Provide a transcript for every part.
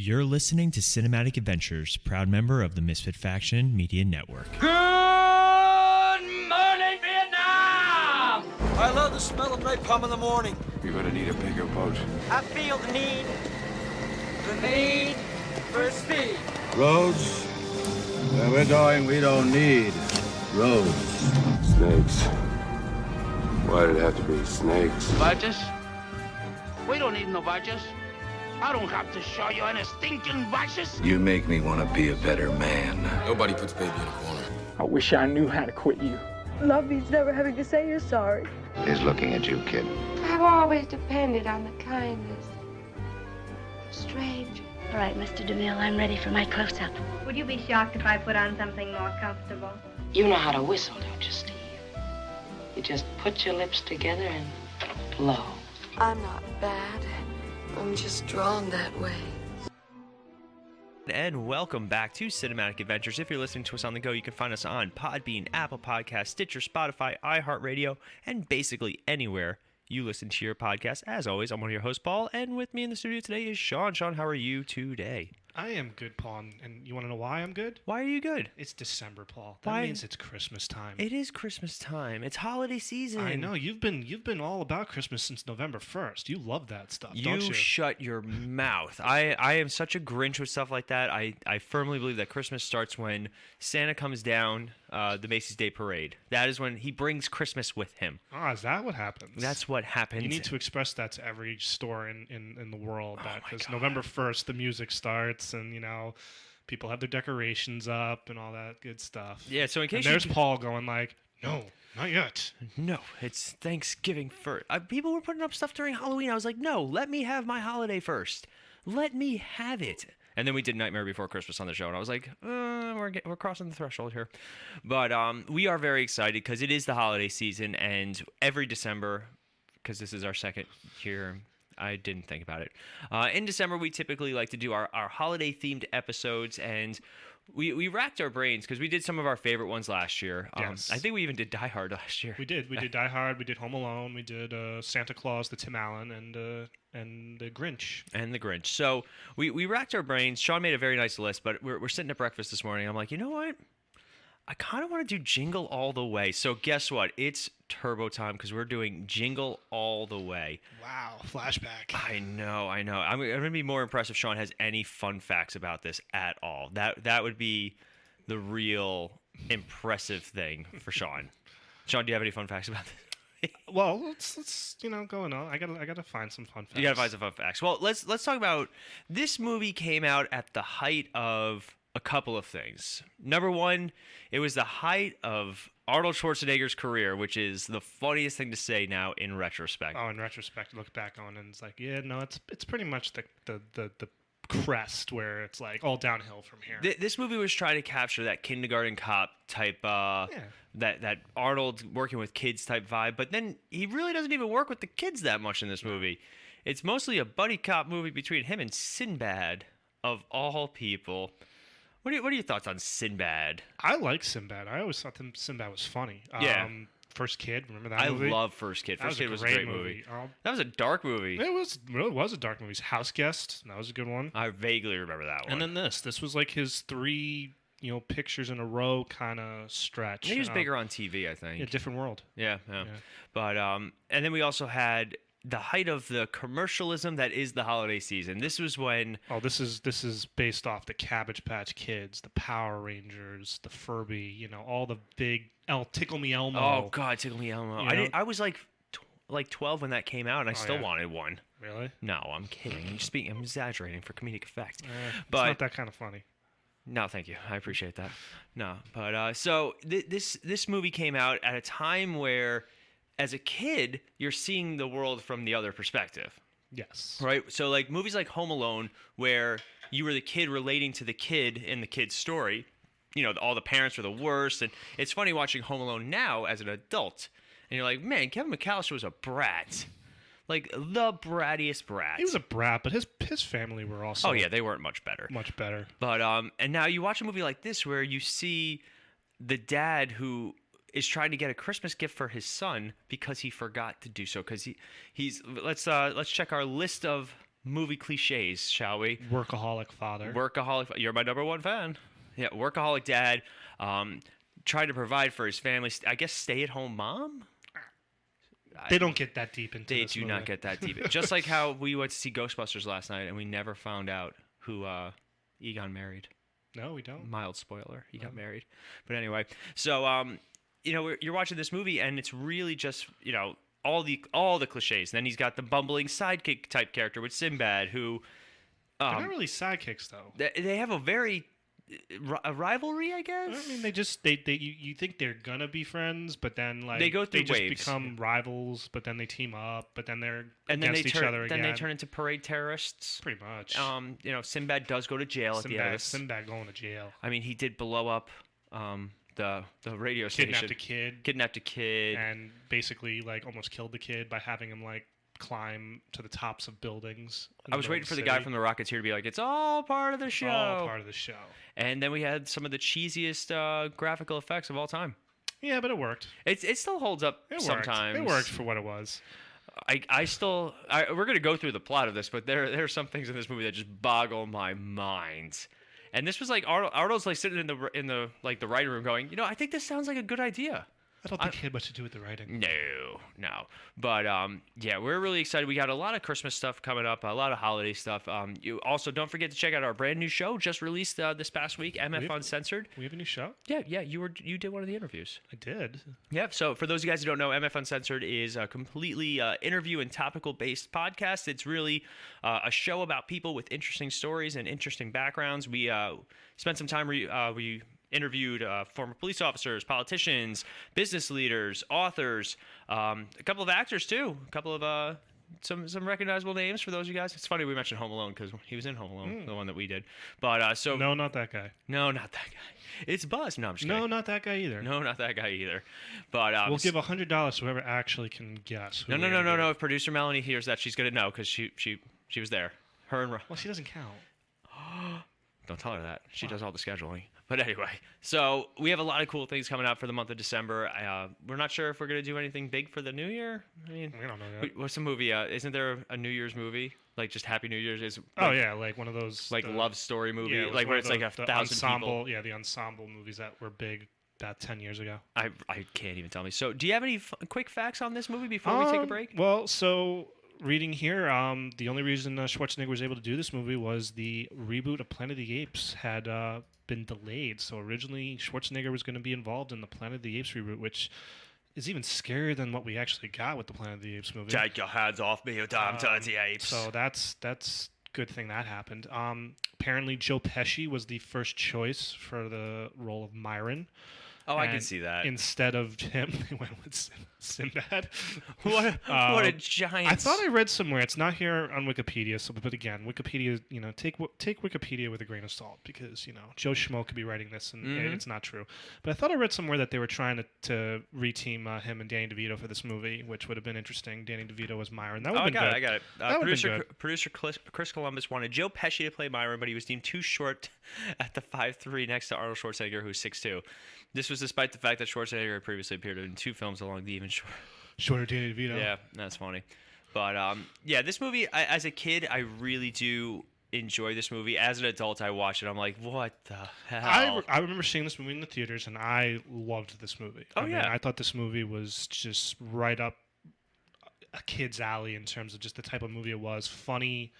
You're listening to Cinematic Adventures, proud member of the Misfit Faction Media Network. Good morning, Vietnam! I love the smell of napalm in the morning. You're gonna need a bigger boat. I feel the need for speed. Roads? Where we're going, we don't need roads. Snakes. Why did it have to be snakes? Badges? We don't need no badges. I don't have to show you any stinking badges. You make me want to be a better man. Nobody puts baby in a corner. I wish I knew how to quit you. Love means never having to say you're sorry. He's looking at you, kid. I've always depended on the kindness of strangers. All right, Mr. DeMille, I'm ready for my close-up. Would you be shocked if I put on something more comfortable? You know how to whistle, don't you, Steve? You just put your lips together and blow. I'm not bad. I'm just drawn that way. And welcome back to Cinematic Adventures. If you're listening to us on the go, you can find us on Podbean, Apple Podcasts, Stitcher, Spotify, iHeartRadio, and basically anywhere you listen to your podcast. As always, I'm one of your hosts, Paul, and with me in the studio today is Sean. Sean, how are you today? I am good, Paul, and you want to know why I'm good? Why are you good? It's December, Paul. That means it's Christmas time. It is Christmas time. It's holiday season. I know. You've been all about Christmas since November 1st. You love that stuff, don't you? You shut your mouth. I am such a Grinch with stuff like that. I firmly believe that Christmas starts when Santa comes down the Macy's Day Parade. That is when he brings Christmas with him. Ah, is that what happens? That's what happens. You need to express that to every store in the world. Because November 1st, the music starts, and, you know, people have their decorations up and all that good stuff. Yeah, so in case there's Paul going like, no, not yet. No, it's Thanksgiving first. People were putting up stuff during Halloween. I was like, no, let me have my holiday first. Let me have it. And then we did Nightmare Before Christmas on the show, and I was like, we're crossing the threshold here. But we are very excited because it is the holiday season, and every December, because this is our second year, I didn't think about it. In December, we typically like to do our holiday-themed episodes, and we racked our brains because we did some of our favorite ones last year. Yes. I think we even did Die Hard last year. We did. We did Die Hard. We did Home Alone. We did Santa Claus, the Tim Allen, and the Grinch. And the Grinch. So we racked our brains. Sean made a very nice list, but we're sitting at breakfast this morning. I'm like, you know what? I kind of want to do Jingle All The Way. So guess what? It's turbo time because we're doing Jingle All The Way. Wow, flashback. I know. I'm going to be more impressed if Sean has any fun facts about this at all. That would be the real impressive thing for Sean. Sean, do you have any fun facts about this? Well, let's going on. I gotta find some fun facts. You gotta find some fun facts. Well, let's talk about this movie. Came out at the height of a couple of things. Number one, it was the height of Arnold Schwarzenegger's career, which is the funniest thing to say now in retrospect. Oh, in retrospect, look back on it and it's like, yeah, no, it's pretty much the crest where it's like all downhill from here. This movie was trying to capture that kindergarten cop type, that Arnold working with kids type vibe, but then he really doesn't even work with the kids that much in this movie. It's mostly a buddy cop movie between him and Sinbad, of all people. What are your thoughts on Sinbad? I like Sinbad. I always thought Sinbad was funny. Yeah. First Kid, remember that movie? I love First Kid. First Kid was a great movie. That was a dark movie. It really was a dark movie. House Guest, that was a good one. I vaguely remember that one. And then this was like his 3 pictures in a row kind of stretch. He was bigger on TV, I think. Yeah, different world. Yeah. But and then we also had the height of the commercialism that is the holiday season. This was when... Oh, this is based off the Cabbage Patch Kids, the Power Rangers, the Furby, all the big Tickle Me Elmo. Oh, God, Tickle Me Elmo. I was like 12 when that came out, and I still wanted one. Really? No, I'm kidding. I'm exaggerating for comedic effect. But it's not that kind of funny. No, thank you. I appreciate that. No, but so this movie came out at a time where, as a kid, you're seeing the world from the other perspective. Yes. Right? So like movies like Home Alone, where you were the kid relating to the kid in the kid's story, all the parents were the worst. And it's funny watching Home Alone now as an adult. And you're like, man, Kevin McAllister was a brat. Like the brattiest brat. He was a brat, but his family were also... Oh, yeah, they weren't much better. Much better. But, and now you watch a movie like this where you see the dad who is trying to get a Christmas gift for his son because he forgot to do so. Because he's let's check our list of movie cliches, shall we? Workaholic father. Workaholic. You're my number one fan. Yeah, workaholic dad. Trying to provide for his family. I guess stay-at-home mom. They don't get that deep into They this do movie. not get that deep. Just like how we went to see Ghostbusters last night and we never found out who Egon married. No, we don't. Mild spoiler. He got married. But anyway, so you're watching this movie and it's really just all the cliches. And then he's got the bumbling sidekick type character with Sinbad, who They're not really sidekicks though. they have a very a rivalry, I guess. I mean, you think they're gonna be friends, but then like they go through just waves. become rivals, but then they team up, but then they're and then against they each other then again. they turn into parade terrorists. Pretty much. Sinbad does go to jail at the end of this. Sinbad going to jail. I mean, he did blow up the radio station. Kidnapped a kid. And And basically like almost killed the kid by having him like climb to the tops of buildings. I was waiting for the guy from the Rocketeer to be like, "It's all part of the show." All part of the show. And then we had some of the cheesiest graphical effects of all time. Yeah, but it worked. It still holds up sometimes. It worked for what it was. We're gonna go through the plot of this, but there are some things in this movie that just boggle my mind. And this was like Arnold's like sitting in the like the writing room going, I think this sounds like a good idea. I don't think it had much to do with the writing. No. But yeah, we're really excited. We got a lot of Christmas stuff coming up, a lot of holiday stuff. You also don't forget to check out our brand new show just released this past week, MF Uncensored. We have a new show? Yeah. You did one of the interviews. I did. Yeah. So for those of you guys who don't know, MF Uncensored is a completely interview and topical based podcast. It's really a show about people with interesting stories and interesting backgrounds. We spent some time. We interviewed former police officers, politicians, business leaders, authors, a couple of actors too, a couple of some recognizable names for those of you guys. It's funny we mentioned Home Alone because he was in Home Alone, the one that we did. But no, not that guy. No, not that guy. It's Buzz. No, I'm just kidding. No, not that guy either. No, not that guy either. But we'll give $100 to whoever actually can guess. No. If producer Melanie hears that, she's gonna know because she was there. Her and well, she doesn't count. Don't tell her that. She does all the scheduling. But anyway, so we have a lot of cool things coming out for the month of December. We're not sure if we're going to do anything big for the new year. I mean, we don't know yet. What's the movie? Isn't there a New Year's movie? Like just Happy New Year's? Like one of those. Like love story movie? Yeah, like where it's like 1,000 ensemble, people? Yeah, the ensemble movies that were big about 10 years ago. I can't even tell me. So do you have any quick facts on this movie before we take a break? Well, so reading here, the only reason Schwarzenegger was able to do this movie was the reboot of Planet of the Apes had been delayed. So originally Schwarzenegger was going to be involved in the Planet of the Apes reboot, which is even scarier than what we actually got with the Planet of the Apes movie. Take your hands off me, you damn dirty apes. So that's good thing that happened. Apparently Joe Pesci was the first choice for the role of Myron. Oh, I can see that. Instead of him, they went with Sinbad. What a giant! I thought I read somewhere. It's not here on Wikipedia. So, but again, Wikipedia, take Wikipedia with a grain of salt because Joe Schmo could be writing this and it's not true. But I thought I read somewhere that they were trying to reteam him and Danny DeVito for this movie, which would have been interesting. Danny DeVito was Myron. That would have been good. I got it. Producer Chris Columbus wanted Joe Pesci to play Myron, but he was deemed too short at the 5'3" next to Arnold Schwarzenegger, who's 6'2". This was despite the fact that Schwarzenegger had previously appeared in 2 films along the even shorter Danny DeVito. Yeah, that's funny. But yeah, this movie, as a kid, I really do enjoy this movie. As an adult, I watch it. I'm like, what the hell? I remember seeing this movie in the theaters, and I loved this movie. I mean, I thought this movie was just right up a kid's alley in terms of just the type of movie it was. Funny,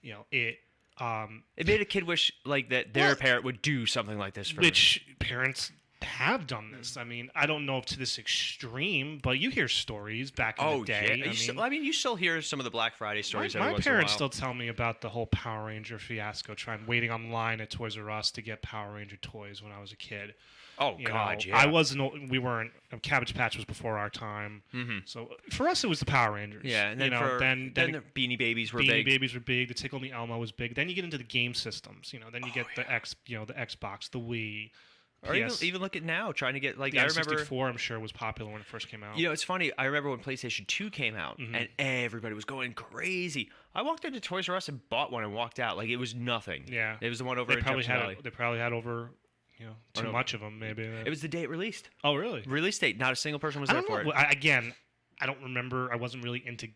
it made a kid wish like that their parent would do something like this for which parents have done this. I mean, I don't know if to this extreme, but you hear stories back in the day. Yeah. You still hear some of the Black Friday stories. My parents still tell me about the whole Power Ranger fiasco, waiting online at Toys R Us to get Power Ranger toys when I was a kid. Oh, God, yeah. I wasn't. We weren't. Cabbage Patch was before our time. Mm-hmm. So for us, it was the Power Rangers. Yeah, and then then the Beanie Babies were big. Beanie Babies were big. The Tickle Me Elmo was big. Then you get into the game systems. Then you get the Xbox, the Wii. Or even look at now, trying to get I remember 64. I'm sure was popular when it first came out. It's funny. I remember when PlayStation 2 came out, and everybody was going crazy. I walked into Toys R Us and bought one and walked out like it was nothing. Yeah, it was the one over in Jefferson Valley. They probably had over. Too much of them, maybe. It was the day it released. Oh, really? Release date. Not a single person was there for it. Again, I don't remember. I wasn't really into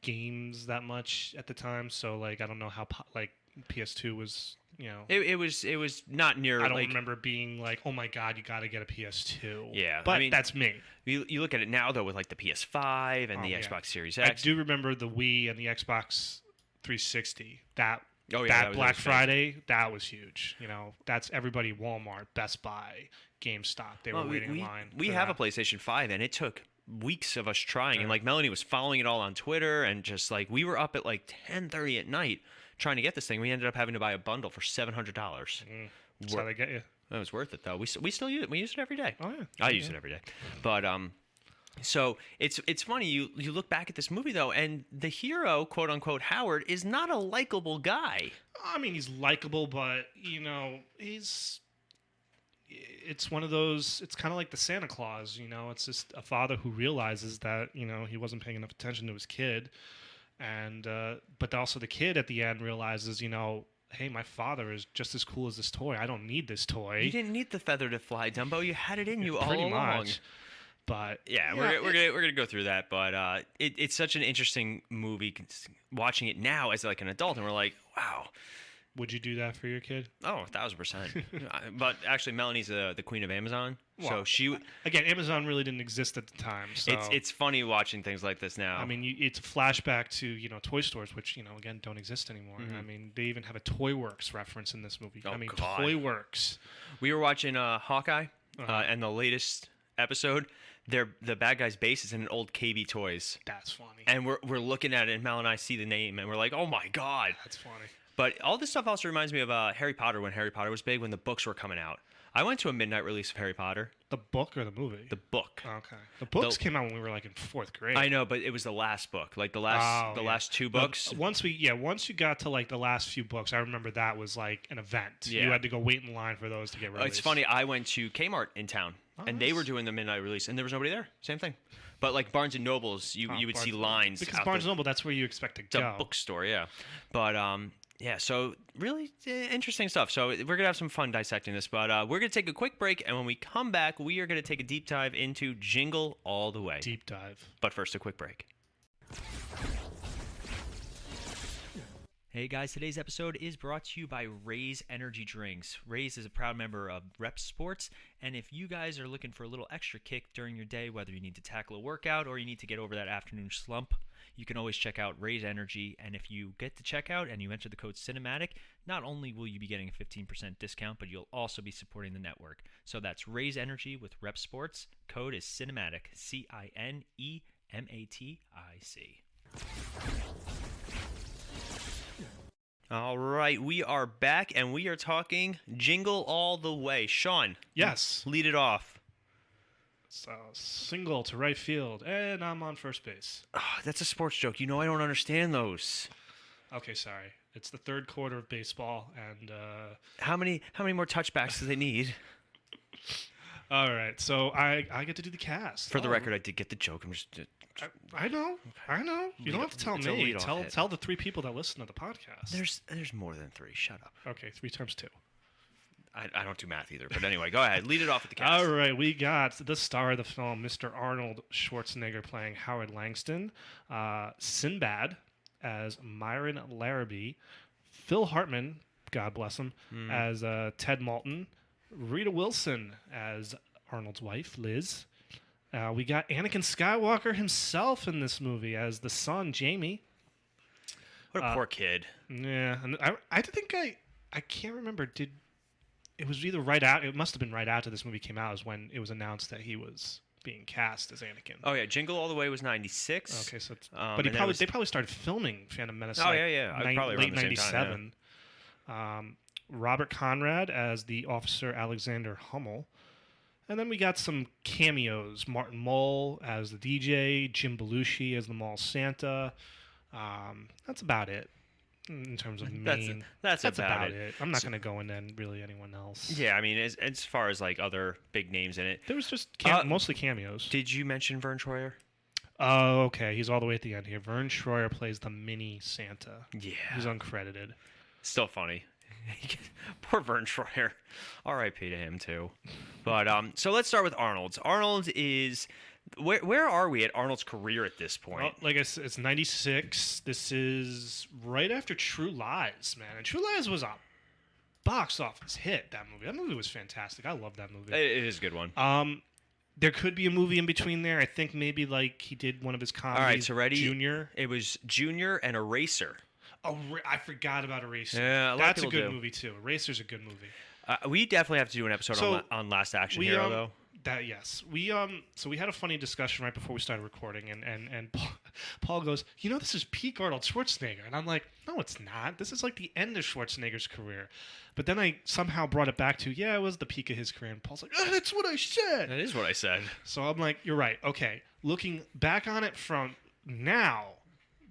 games that much at the time, so like I don't know how like PS2 was. You know, it was not near. I don't like, remember being like, oh my god, you got to get a PS2. Yeah, but I mean, that's me. You look at it now though with like the PS5 and the Xbox Series X. I do remember the Wii and the Xbox 360. That that Black Friday, that was huge. You know, that's everybody. Walmart, Best Buy, GameStop. They were waiting in line. We have a PlayStation 5, and it took weeks of us trying. And like Melanie was following it all on Twitter, and just like we were up at like 10:30 at night trying to get this thing. We ended up having to buy a bundle for $700. That's how they get you. It was worth it though. We still use it. We use it every day. Oh yeah. I use it every day. But so it's funny you look back at this movie though, and the hero, quote unquote Howard, is not a likable guy. I mean, he's likable, but you know, it's one of those. It's kind of like the Santa Claus. You know, it's just a father who realizes that he wasn't paying enough attention to his kid. And but also the kid at the end realizes, hey, my father is just as cool as this toy. I don't need this toy. You didn't need the feather to fly, Dumbo. You had it in you all pretty along. Much. But yeah, we're gonna go through that. But it's such an interesting movie. Watching it now as like an adult, and we're like, wow. Would you do that for your kid? Oh, 1,000%. But actually, Melanie's the queen of Amazon, well, so again, Amazon really didn't exist at the time. So it's funny watching things like this now. I mean, it's a flashback to toy stores, which again don't exist anymore. Mm-hmm. I mean, they even have a Toy Works reference in this movie. Oh, I mean, God. Toy Works. We were watching Hawkeye, and the latest episode. The bad guy's base is in an old KB Toys. That's funny. And we're looking at it, and Mel and I see the name, and we're like, oh my God. That's funny. But all this stuff also reminds me of Harry Potter, when Harry Potter was big, when the books were coming out. I went to a midnight release of Harry Potter. The book or the movie? The book. Okay. The books came out when we were like in 4th grade. I know, but it was the last book, like the last 2 books. Once you got to like the last few books, I remember that was like an event. Yeah. You had to go wait in line for those to get released. It's funny. I went to Kmart in town, and they were doing the midnight release, and there was nobody there. Same thing. But like Barnes and Nobles, you would see lines. Because Barnes and Noble, that's where you expect to go. It's a bookstore, yeah. But yeah, so really interesting stuff. So we're going to have some fun dissecting this, but we're going to take a quick break, and when we come back, we are going to take a deep dive into Jingle All the Way. Deep dive. But first, a quick break. Hey guys, today's episode is brought to you by Raze Energy Drinks. Raze is a proud member of Rep Sports, and if you guys are looking for a little extra kick during your day, whether you need to tackle a workout or you need to get over that afternoon slump, you can always check out Raze Energy, and if you get to checkout and you enter the code Cinematic, not only will you be getting a 15% discount, but you'll also be supporting the network. So that's Raze Energy with Rep Sports. Code is Cinematic, CINEMATIC. All right, we are back, and we are talking Jingle All the Way. Sean. Yes. Lead it off. It's a single to right field, and I'm on first base. Oh, that's a sports joke. I don't understand those. Okay, sorry. It's the 3rd quarter of baseball, and how many more touchbacks do they need? All right, so I get to do the cast. For the record, I did get the joke. I'm just. I know. You don't have to tell me. Tell the 3 people that listen to the podcast. There's more than 3. Shut up. Okay, 3 times 2. I don't do math either. But anyway, go ahead. Lead it off with the cast. All right, we got the star of the film, Mr. Arnold Schwarzenegger, playing Howard Langston. Sinbad as Myron Larrabee. Phil Hartman, God bless him, as Ted Moulton. Rita Wilson as Arnold's wife, Liz. We got Anakin Skywalker himself in this movie as the son, Jamie. What a poor kid. Yeah, and I think I can't remember. It was either right out? It must have been right after this movie came out, is when it was announced that he was being cast as Anakin. Oh yeah, Jingle All the Way was 96. Okay, so but they probably started filming Phantom Menace. Probably late around the same 97. Robert Conrad as the officer Alexander Hummel. And then we got some cameos. Martin Mull as the DJ, Jim Belushi as the mall Santa. That's about it in terms of main. That's about it. I'm not going to go into really anyone else. Yeah, I mean, as far as like other big names in it, there was just mostly cameos. Did you mention Vern Troyer? Oh, okay. He's all the way at the end here. Vern Troyer plays the mini Santa. Yeah. He's uncredited. Still funny. Poor Vern Troyer. R.I.P. to him too. But so let's start with Arnold. Arnold is where are we at Arnold's career at this point? Well, like I said, it's 96. This is right after True Lies, man. And True Lies was a box office hit, that movie. That movie was fantastic. I love that movie. It is a good one. There could be a movie in between there. I think maybe like he did one of his comedies. All right, so ready? Junior. It was Junior and Eraser. Oh, I forgot about Eraser. Yeah, that's a people good do. movie too. Eraser's a good movie. We definitely have to do an episode on Last Action Hero, though. That yes, we had a funny discussion right before we started recording, and Paul goes, this is peak Arnold Schwarzenegger, and I'm like, no, it's not. This is like the end of Schwarzenegger's career. But then I somehow brought it back to, it was the peak of his career, and Paul's like, that's what I said. That is what I said. So I'm like, you're right. Okay, looking back on it from now,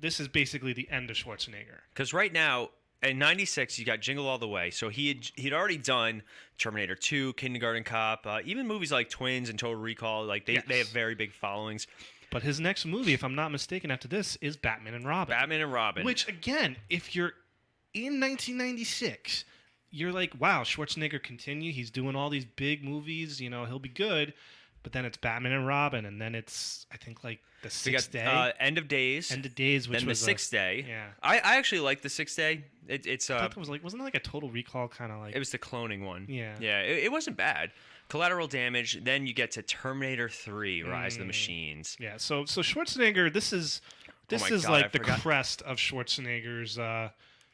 this is basically the end of Schwarzenegger. Because right now, in 96, you got Jingle All The Way. So he'd already done Terminator 2, Kindergarten Cop, even movies like Twins and Total Recall. Like they have very big followings. But his next movie, if I'm not mistaken, after this, is Batman and Robin. Batman and Robin. Which, again, if you're in 1996, you're like, wow, Schwarzenegger continue. He's doing all these big movies. He'll be good. But then it's Batman and Robin, and then it's, I think, like the Sixth Day. End of Days. End of Days, which then was the Sixth Day. Yeah. I actually like the Sixth Day. I thought it was like, wasn't it like a Total Recall kind of like? It was the cloning one. Yeah. Yeah, it wasn't bad. Collateral Damage. Then you get to Terminator 3, Rise of the Machines. Yeah. So Schwarzenegger, this is like the crest of Schwarzenegger's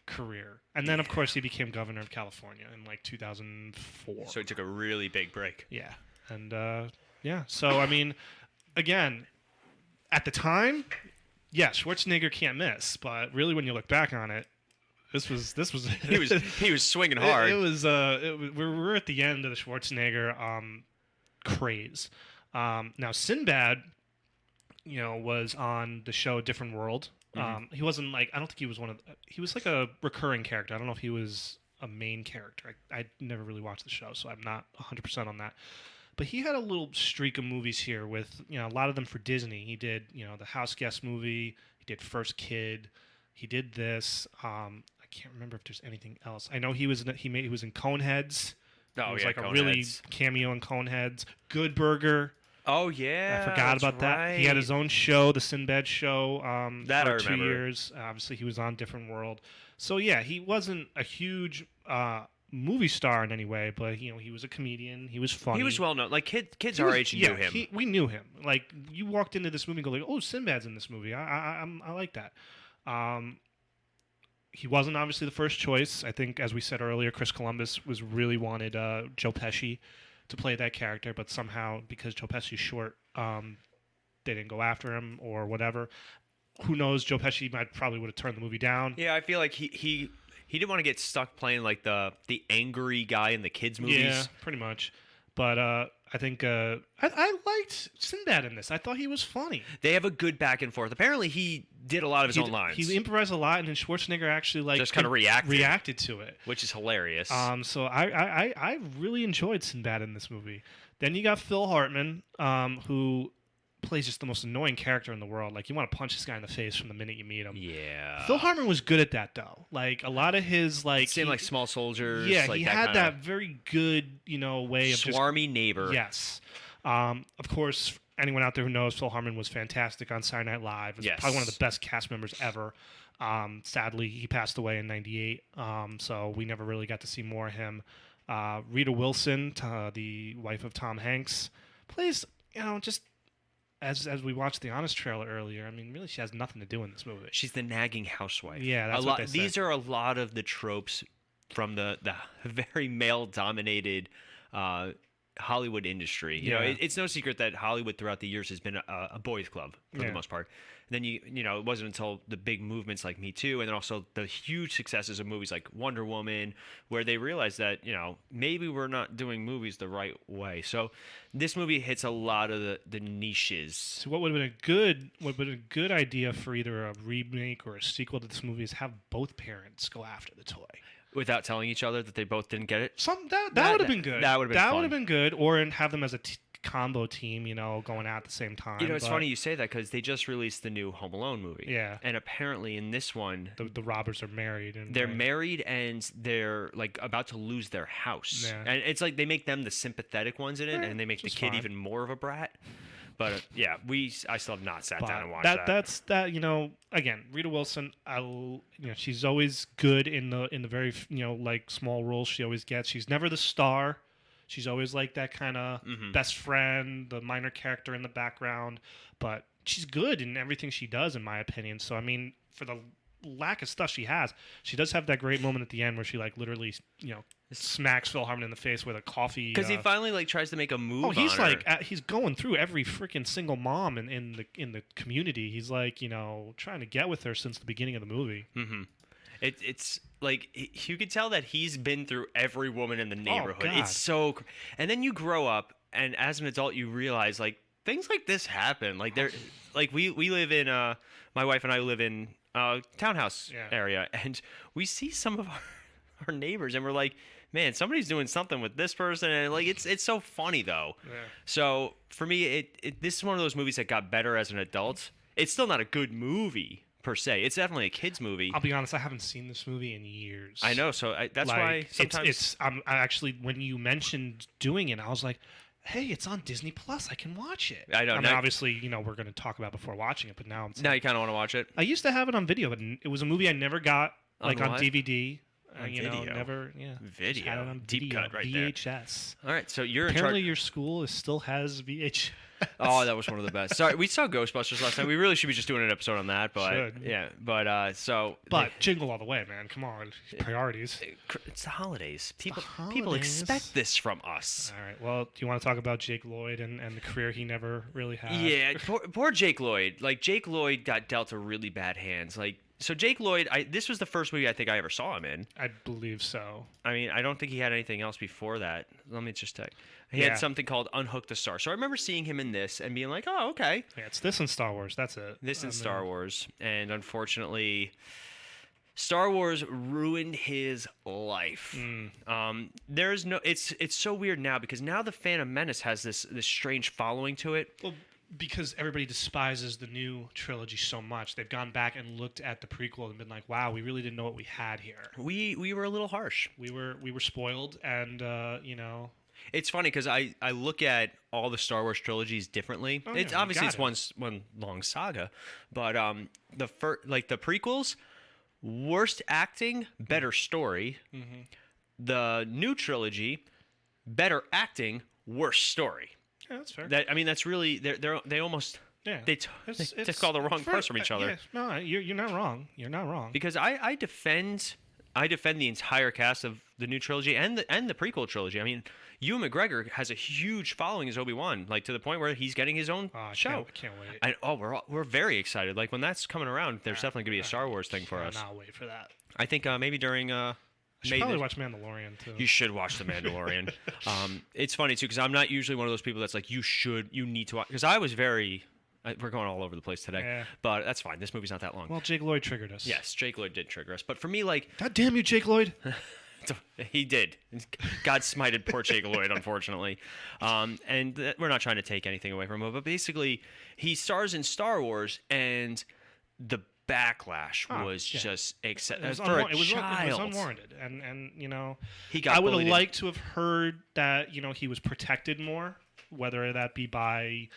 career, and then of course he became governor of California in like 2004. So he took a really big break. Yeah. And yeah. So I mean, again, at the time, yeah, Schwarzenegger can't miss. But really, when you look back on it, this was he was swinging hard. We're at the end of the Schwarzenegger craze. Now Sinbad, was on the show Different World. He wasn't like, I don't think he was he was like a recurring character. I don't know if he was a main character. I never really watched the show, so I'm not 100% on that. But he had a little streak of movies here with, a lot of them for Disney. He did, the House Guest movie. He did First Kid. He did this. I can't remember if there's anything else. I know he was in Coneheads. Oh, it was yeah, like Coneheads. a really cameo in Coneheads. Good Burger. Oh, yeah. I forgot about that. He had his own show, the Sinbad show, that for I 2 remember. years. Obviously, he was on Different World. So, yeah, he wasn't a huge movie star in any way, but, he was a comedian. He was funny. He was well known. Like, kids our age knew him. We knew him. Like, you walked into this movie and go, like, oh, Sinbad's in this movie. I like that. He wasn't obviously the first choice. I think, as we said earlier, Chris Columbus really wanted Joe Pesci to play that character, but somehow, because Joe Pesci's short, they didn't go after him or whatever. Who knows? Joe Pesci probably would have turned the movie down. Yeah, I feel like he didn't want to get stuck playing like the angry guy in the kids movies. Yeah, pretty much. But I think I liked Sinbad in this. I thought he was funny. They have a good back and forth. Apparently, he did a lot of his own lines. He improvised a lot, and then Schwarzenegger actually just kind of reacted to it, which is hilarious. So I really enjoyed Sinbad in this movie. Then you got Phil Hartman, who plays just the most annoying character in the world. Like, you want to punch this guy in the face from the minute you meet him. Yeah. Phil Hartman was good at that, though. Like, a lot of his, like... Same like Small Soldiers. Yeah, like he that had kinda that very good, way of swarmy neighbor. Yes. Of course, anyone out there who knows, Phil Hartman was fantastic on Saturday Night Live. Was probably one of the best cast members ever. Sadly, he passed away in 98, so we never really got to see more of him. Rita Wilson, the wife of Tom Hanks, plays, just... As we watched the Honest trailer earlier, I mean, really, she has nothing to do in this movie. She's the nagging housewife. Yeah, that's what they say. These are a lot of the tropes from the very male-dominated Hollywood industry. You know, it's no secret that Hollywood throughout the years has been a boys' club for the most part. And then it wasn't until the big movements like Me Too, and then also the huge successes of movies like Wonder Woman, where they realized that maybe we're not doing movies the right way. So this movie hits a lot of the niches. So what would have been a good idea for either a remake or a sequel to this movie is have both parents go after the toy. Without telling each other that they both didn't get it? That would have been good. That would have been fun. That would have been good. Or have them as a combo team, going out at the same time. It's funny you say that because they just released the new Home Alone movie. Yeah. And apparently in this one... The robbers are married. They're married and they're like about to lose their house. Yeah. And it's like they make them the sympathetic ones in it, and they make Which the kid fine. even more of a brat. But yeah, I still have not sat down and watched that. That's that. Again, Rita Wilson. She's always good in the very like small roles she always gets. She's never the star. She's always like that kind of best friend, the minor character in the background. But she's good in everything she does, in my opinion. So I mean, for the lack of stuff she does have that great moment at the end where she like literally smacks Phil Hartman in the face with a coffee because he finally like tries to make a move. Oh, he's on like her. He's going through every freaking single mom in the community. He's like trying to get with her since the beginning of the movie. Mm-hmm. It's like you could tell that he's been through every woman in the neighborhood. God. It's so, and then you grow up, and as an adult, you realize like things like this happen. Like we live in my wife and I live in townhouse area, and we see some of our neighbors, and we're like, man, somebody's doing something with this person, and like it's so funny though. Yeah. So for me, this is one of those movies that got better as an adult. It's still not a good movie per se. It's definitely a kids movie. I'll be honest, I haven't seen this movie in years. I know, so that's why sometimes I actually, when you mentioned doing it, I was like, hey, it's on Disney Plus. I can watch it. I know. I mean, obviously, we're going to talk about before watching it, but now now you kind of want to watch it. I used to have it on video, but it was a movie I never got like on DVD. Video. Never. Yeah. Video. Had it on Deep video, cut right VHS. there. All right, so you're apparently in charge. your school still has VHS. Oh, that was one of the best. Sorry, we saw Ghostbusters last night. We really should be just doing an episode on that, but should. Yeah, but Jingle All The Way, man. Come on, priorities. It's the holidays. People expect this from us. All right. Well, do you want to talk about Jake Lloyd and the career he never really had? Yeah, poor Jake Lloyd. Like Jake Lloyd got dealt a really bad hands. Like. So Jake Lloyd, this was the first movie I think I ever saw him in. I believe so. I mean, I don't think he had anything else before that. Let me just check. He had something called Unhook the Star. So I remember seeing him in this and being like, oh, okay. Yeah, it's this and Star Wars. That's it. This and Star Wars. And unfortunately, Star Wars ruined his life. There's no. It's so weird now because now the Phantom Menace has this strange following to it. Well, because everybody despises the new trilogy so much, they've gone back and looked at the prequel and been like, "Wow, we really didn't know what we had here. We were a little harsh. We were spoiled, and It's funny because I look at all the Star Wars trilogies differently. Oh, it's yeah, obviously it's one long saga, but the prequels, worst acting, better story. Mm-hmm. The new trilogy, better acting, worse story. Yeah, that's fair. That's really they almost they took all the wrong parts from each other. Yeah, no, you're not wrong. You're not wrong. Because I defend the entire cast of the new trilogy and the prequel trilogy. I mean, Ewan McGregor has a huge following as Obi-Wan, like to the point where he's getting his own show. I can't wait. We're very excited. Like when that's coming around, there's definitely gonna be a Star Wars thing for us. I'll wait for that. I think maybe during I should probably watch Mandalorian too. You should watch The Mandalorian. It's funny too because I'm not usually one of those people that's like you need to watch because I was very. We're going all over the place today, but that's fine. This movie's not that long. Well, Jake Lloyd triggered us. Yes, Jake Lloyd did trigger us, but for me, like, God damn you, Jake Lloyd. He did. God smited poor Jake Lloyd, unfortunately. We're not trying to take anything away from him, but basically, he stars in Star Wars, and the backlash was just for a child. It was unwarranted, and he got. I would have liked to have heard that he was protected more, whether that be by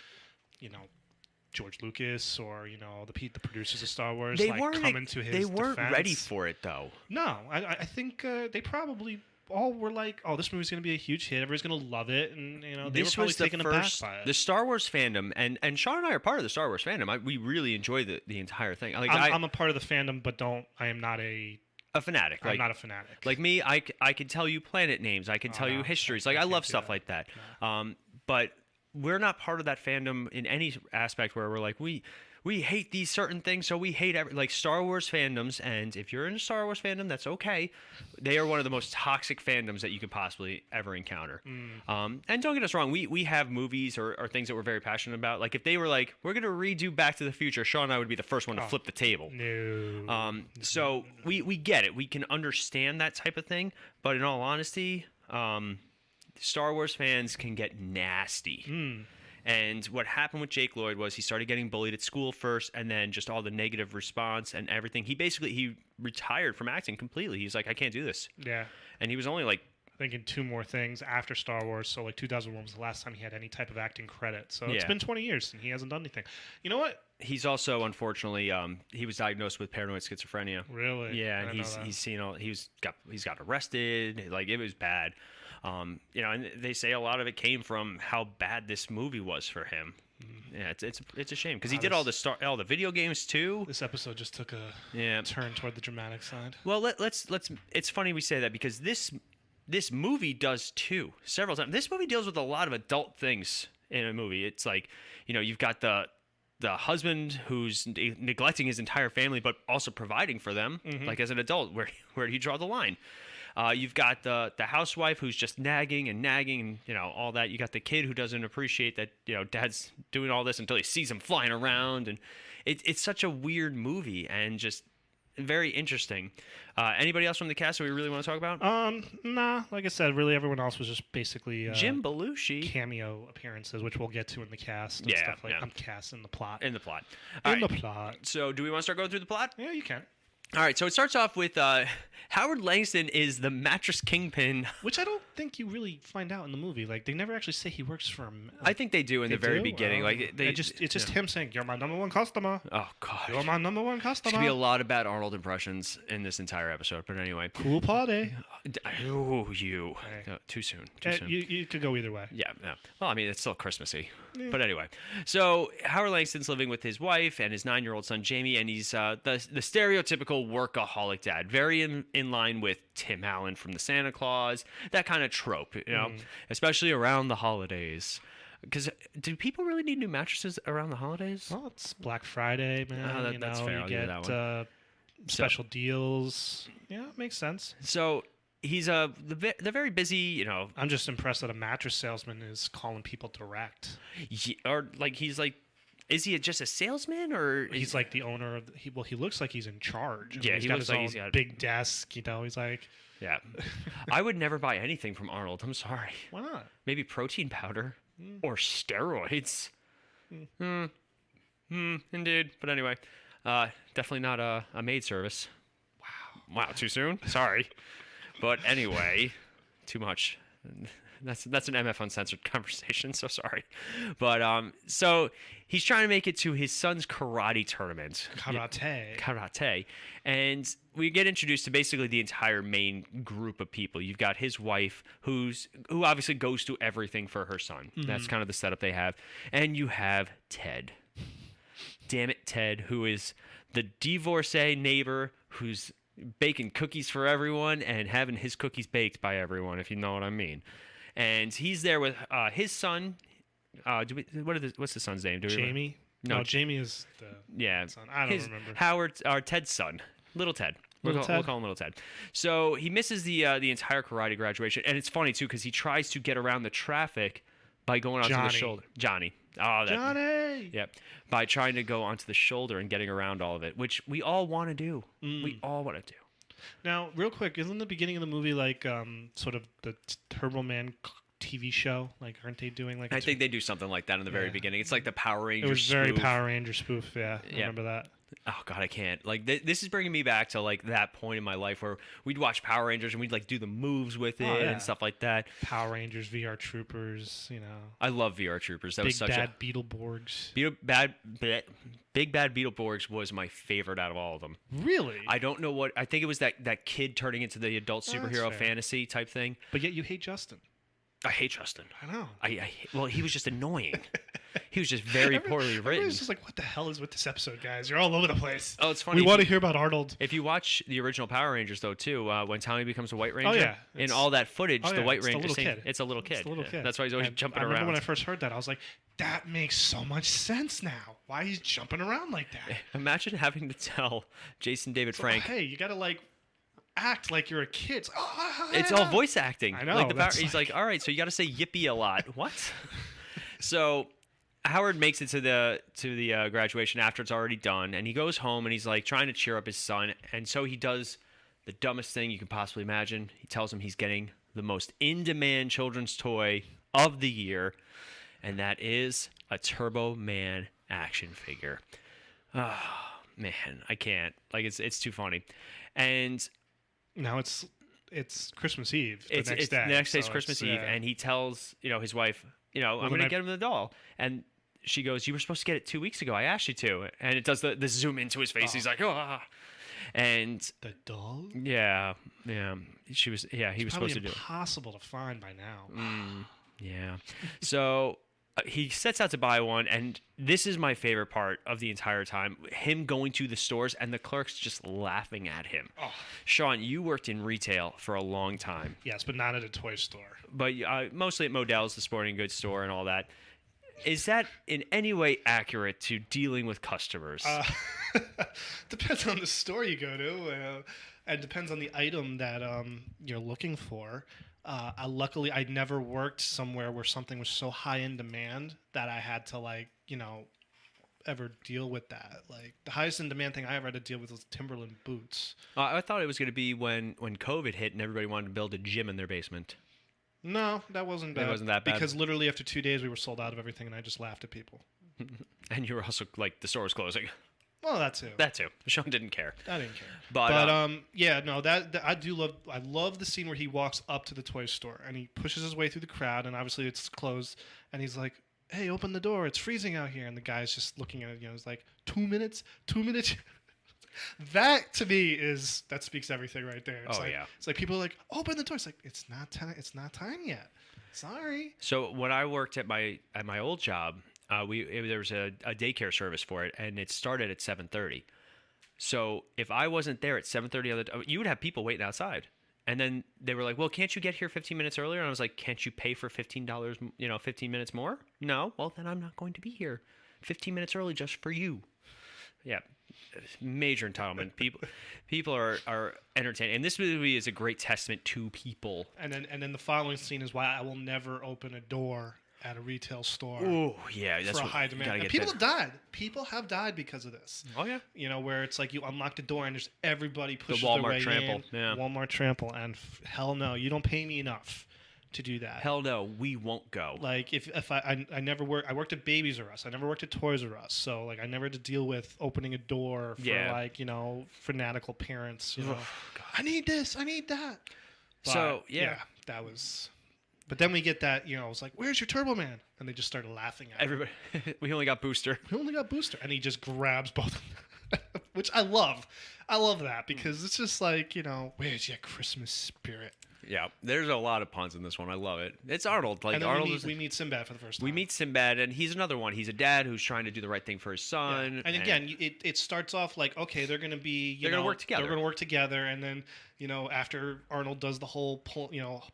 George Lucas or the producers of Star Wars. They weren't coming to his They weren't defense. ready for it though. No, I think they probably all were like, "Oh, this movie's going to be a huge hit. Everybody's going to love it," and they were probably taken aback by it. The Star Wars fandom, and Sean and I are part of the Star Wars fandom. We really enjoy the entire thing. Like, I'm a part of the fandom, but I am not a fanatic. I'm not a fanatic. Like me, I can tell you planet names. I can tell you histories. Like I love stuff like that. No. But we're not part of that fandom in any aspect where we're like we hate these certain things, so we hate like Star Wars fandoms. And if you're in a Star Wars fandom, that's okay. They are one of the most toxic fandoms that you could possibly ever encounter. And don't get us wrong, we have movies or things that we're very passionate about. Like if they were like, we're gonna redo Back to the Future, Sean and I would be the first one to flip the table. No. So we get it. We can understand that type of thing. But in all honesty, Star Wars fans can get nasty. And what happened with Jake Lloyd was he started getting bullied at school first, and then just all the negative response and everything. He retired from acting completely. He's like, I can't do this. Yeah. And he was only like think in 2 more things after Star Wars. So like 2001 was the last time he had any type of acting credit. So it's Yeah. been 20 years and he hasn't done anything. You know what? He's also, unfortunately, he was diagnosed with paranoid schizophrenia. Really? Yeah, I and didn't know that. he's seen all he's got arrested. Like, it was bad. You know, and they say a lot of it came from how bad this movie was for him. Yeah, it's a shame because he did all the video games too. This episode just took a turn toward the dramatic side. Well, let's. It's funny we say that because this movie does too several times. This movie deals with a lot of adult things in a movie. It's like, you know, you've got the husband who's neglecting his entire family but also providing for them. Like, as an adult, where do you draw the line? You've got the housewife who's just nagging and you know, all that. You got the kid who doesn't appreciate that, you know, dad's doing all this until he sees him flying around, and it's such a weird movie and just very interesting. Anybody else from the cast that we really want to talk about? Nah. Like I said, really everyone else was just basically Jim Belushi cameo appearances, which we'll get to in the cast. And stuff like I'm cast in the plot. In the plot. Plot. So, do we want to start going through the plot? Yeah, you can. All right, so it starts off with Howard Langston is the mattress kingpin. Which I don't think you really find out in the movie. Like, they never actually say he works for him. I think they do in the very beginning. Like, it's just him saying, "You're my number one customer." Oh God, you're my number one customer. There's gonna be a lot of bad Arnold impressions in this entire episode. But anyway, cool party. Oh, you too soon. Too soon. You could go either way. Yeah. Well, I mean, it's still Christmassy. Yeah. But anyway, so Howard Langston's living with his wife and his 9-year-old son Jamie, and he's the stereotypical workaholic dad, very in line with Tim Allen from the Santa Claus, that kind of trope, you know, especially around the holidays. Because do people really need new mattresses around the holidays? Well, it's Black Friday, man. That's fair. You get special deals. Yeah, it makes sense. So he's the very busy, you know. I'm just impressed that a mattress salesman is calling people direct. Or like he's like, is he just a salesman or he's like the owner of? He looks like he's in charge. Yeah, he looks his like own he's got big desk. You know, he's like. Yeah, I would never buy anything from Arnold. I'm sorry. Why not? Maybe protein powder or steroids. Indeed. But anyway, definitely not a maid service. Wow, too soon? Sorry. But anyway, too much. That's an MF Uncensored conversation, so sorry. But so he's trying to make it to his son's karate tournament. Karate. And we get introduced to basically the entire main group of people. You've got his wife, who obviously goes to everything for her son. That's kind of the setup they have. And you have Ted. Damn it, Ted, who is the divorcee neighbor who's baking cookies for everyone and having his cookies baked by everyone, if you know what I mean. And he's there with his son. What's the son's name? Jamie? No, Jamie is the son. I don't remember. Howard's Ted's son. Little Ted. We'll call him Little Ted. So he misses the entire karate graduation. And it's funny, too, because he tries to get around the traffic by going onto the shoulder. Johnny. Johnny! Yep. By trying to go onto the shoulder and getting around all of it, which we all want to do. We all want to do. Now, real quick, isn't the beginning of the movie like sort of the Turbo Man TV show? Like, aren't they doing like? I think they do something like that in the very beginning. It's like the Power Rangers. It was very spoof. Power Ranger spoof. Yeah, I remember that. Oh God, I can't. Like this is bringing me back to like that point in my life where we'd watch Power Rangers and we'd like do the moves with it and stuff like that. Power Rangers, VR Troopers, you know. I love VR Troopers. That Big was such Bad Beetleborgs. Big Bad Beetleborgs was my favorite out of all of them. Really? I don't know what. I think it was that kid turning into the adult superhero fantasy type thing. But yet you hate Justin. I hate Justin. I know. Well, he was just annoying. He was just very poorly written. It's just like, what the hell is with this episode, guys? You're all over the place. Oh, it's funny. We want to hear about Arnold. If you watch the original Power Rangers, though, too, when Tommy becomes a White Ranger, in all that footage, the White Ranger, it's a little kid. It's a little kid. That's why he's always jumping around. I remember when I first heard that, I was like, that makes so much sense now. Why he's jumping around like that? Imagine having to tell Jason David Frank, hey, you got to like act like you're a kid. It's all voice acting. I know. Like he's like, all right, so you got to say yippee a lot. What? So Howard makes it to the graduation after it's already done, and he goes home and he's like trying to cheer up his son, and so he does the dumbest thing you can possibly imagine. He tells him he's getting the most in-demand children's toy of the year, and that is a Turbo Man action figure. Oh man, I can't. Like it's too funny, and. Now it's it's Christmas Eve. It's next day. The next day's So Christmas it's, Eve, and he tells his wife, I'm going to get him the doll, and she goes, "You were supposed to get it 2 weeks ago. I asked you to." And it does the zoom into his face. He's like, "Oh," and the doll. Yeah. She was. Yeah, he was supposed to do it. Impossible to find by now. Yeah. So he sets out to buy one, and this is my favorite part of the entire time: him going to the stores and the clerks just laughing at him. Oh. Sean, you worked in retail for a long time. Yes, but not at a toy store. But mostly at Modell's, the sporting goods store, and all that. Is that in any way accurate to dealing with customers? Depends on the store you go to, and depends on the item that you're looking for. Luckily, I never worked somewhere where something was so high in demand that I had to ever deal with that. Like the highest in demand thing I ever had to deal with was Timberland boots. I thought it was going to be when COVID hit and everybody wanted to build a gym in their basement. No, that wasn't bad. It wasn't that bad. Because literally after 2 days we were sold out of everything, and I just laughed at people. And you were also like, the store was closing. Well, that too. That too. Sean didn't care. I didn't care. But yeah, no, that I do love. I love the scene where he walks up to the toy store and he pushes his way through the crowd, and obviously it's closed, and he's like, "Hey, open the door! It's freezing out here." And the guy's just looking at it. It's like 2 minutes, 2 minutes. That to me that speaks everything right there. It's it's like people are like, "Open the door." It's like it's not time yet. Sorry. So when I worked at my old job, there was a daycare service for it, and it started at 7:30. So if I wasn't there at 7:30, you would have people waiting outside. And then they were like, "Well, can't you get here 15 minutes earlier?" And I was like, "Can't you pay for $15? 15 minutes more?" No. Well, then I'm not going to be here 15 minutes early just for you. Yeah. Major entitlement. People are entertaining, and this movie is a great testament to people. And then the following scene is why I will never open a door at a retail store. Oh yeah, that's for a high demand. And people have died. People have died because of this. Oh yeah. Where it's like you unlock the door and just everybody pushes the Walmart their way trample. in. Yeah. Walmart trample, and hell no, you don't pay me enough to do that. Hell no, we won't go. Like if I never worked. I worked at Babies R Us. I never worked at Toys R Us. So like I never had to deal with opening a door for fanatical parents. I need this. I need that. But, so yeah, that was. But then we get that, it's like, "Where's your Turbo Man?" And they just started laughing at everybody. We only got Booster. And he just grabs both of them, which I love. I love that because it's just like, where's your Christmas spirit? Yeah, there's a lot of puns in this one. I love it. It's Arnold. Like and then Arnold. We meet Sinbad for the first time. We meet Sinbad, and he's another one. He's a dad who's trying to do the right thing for his son. Yeah. And again, it starts off like, okay, they're going to be, they're going to work together. They're going to work together, and then after Arnold does the whole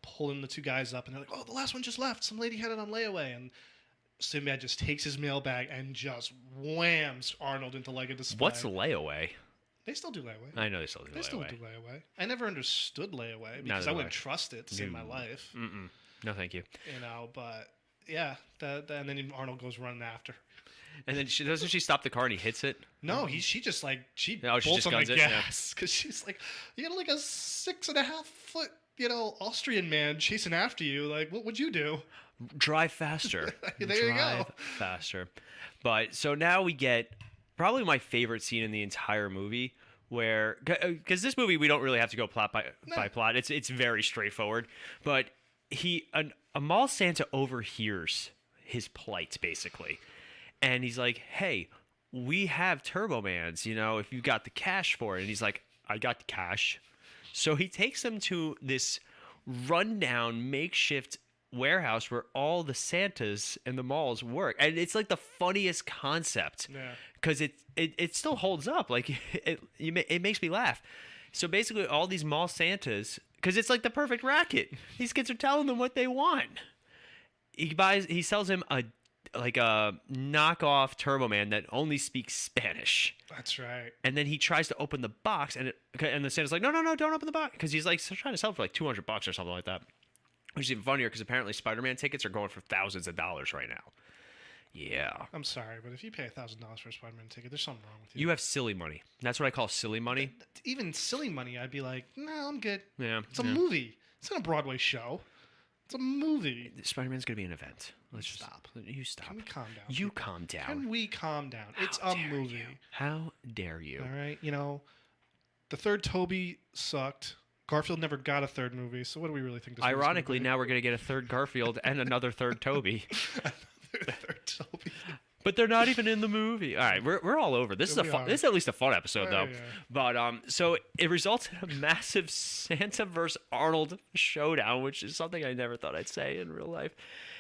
pulling the two guys up, and they're like, "Oh, the last one just left. Some lady had it on layaway," and Sinbad just takes his mailbag and just whams Arnold into like a display. What's layaway? They still do layaway. I know they still do layaway. They still do layaway. I never understood layaway because I wouldn't trust it to save my life. Mm-mm. No, thank you. But yeah, and then Arnold goes running after. And then doesn't she stop the car and he hits it? No, she just bolts on guns the gas because she's like, you got like a 6.5 foot Austrian man chasing after you. Like, what would you do? Drive faster. There you go. Faster. But so now we get probably my favorite scene in the entire movie, where because this movie we don't really have to go plot by plot. It's very straightforward. But a mall Santa overhears his plight basically, and he's like, "Hey, we have Turbo Mans. If you got the cash for it." And he's like, "I got the cash." So he takes them to this rundown makeshift warehouse where all the Santas in the malls work, and it's like the funniest concept because it still holds up. Like it makes me laugh. So basically, all these mall Santas, because it's like the perfect racket. These kids are telling them what they want. He sells him a knockoff Turbo Man that only speaks Spanish. That's right. And then he tries to open the box, and the Santa's like, no, don't open the box, because he's like trying to sell it for like $200 or something like that. Which is even funnier because apparently Spider-Man tickets are going for thousands of dollars right now. Yeah. I'm sorry, but if you pay $1,000 for a Spider-Man ticket, there's something wrong with you. You have silly money. That's what I call silly money. Even silly money, I'd be like, no, I'm good. Yeah. It's a movie. It's not a Broadway show. It's a movie. Spider-Man's going to be an event. Let's stop. You stop. Can we calm down? You calm down. Can we calm down? It's a movie. How dare you? All right. The third Toby sucked. Garfield never got a third movie, so what do we really think? This Ironically, now we're gonna get a third Garfield and another third Toby. third Toby. But they're not even in the movie. All right, we're all over. This is this is at least a fun episode though. Yeah. But so it results in a massive Santa versus Arnold showdown, which is something I never thought I'd say in real life.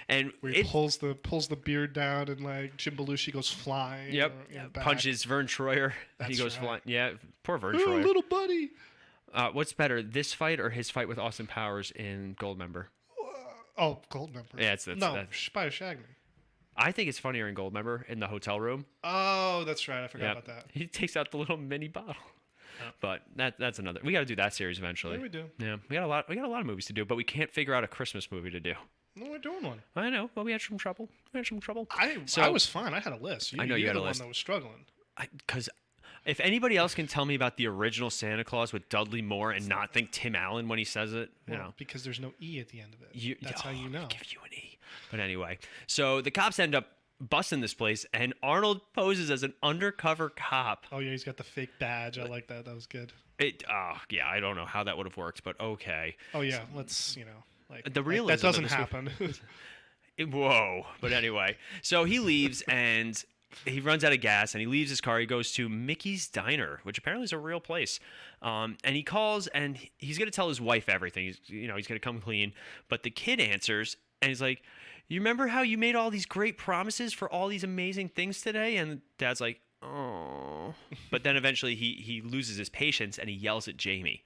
And where he pulls the beard down and like Jim Belushi goes flying. Yep. Punches Vern Troyer. He goes flying. Yeah, poor Vern Troyer. Little buddy. What's better, this fight or his fight with Austin Powers in Goldmember? Goldmember. Yeah, Spider Shagney. I think it's funnier in Goldmember in the hotel room. Oh, that's right. I forgot about that. He takes out the little mini bottle. Oh. But that's another. We got to do that series eventually. Yeah, we do. Yeah, we got a lot of movies to do, but we can't figure out a Christmas movie to do. No, we're doing one. I know, but we had some trouble. I was fine. I had a list. I know you had a list. One that was struggling. Because if anybody else can tell me about the original Santa Claus with Dudley Moore and not think Tim Allen when he says it, you know, because there's no E at the end of it. That's how you know. I'll give you an E. But anyway, so the cops end up busting this place, and Arnold poses as an undercover cop. Oh yeah, he's got the fake badge. I like that. That was good. Yeah, I don't know how that would have worked, but okay. Oh yeah, let's like the realism that doesn't happen. Whoa! But anyway, so he leaves and he runs out of gas and he leaves his car. He goes to Mickey's Diner, which apparently is a real place. And he calls and he's gonna tell his wife everything. He's gonna come clean. But the kid answers and he's like, "You remember how you made all these great promises for all these amazing things today?" And Dad's like, "Oh." But then eventually he loses his patience and he yells at Jamie.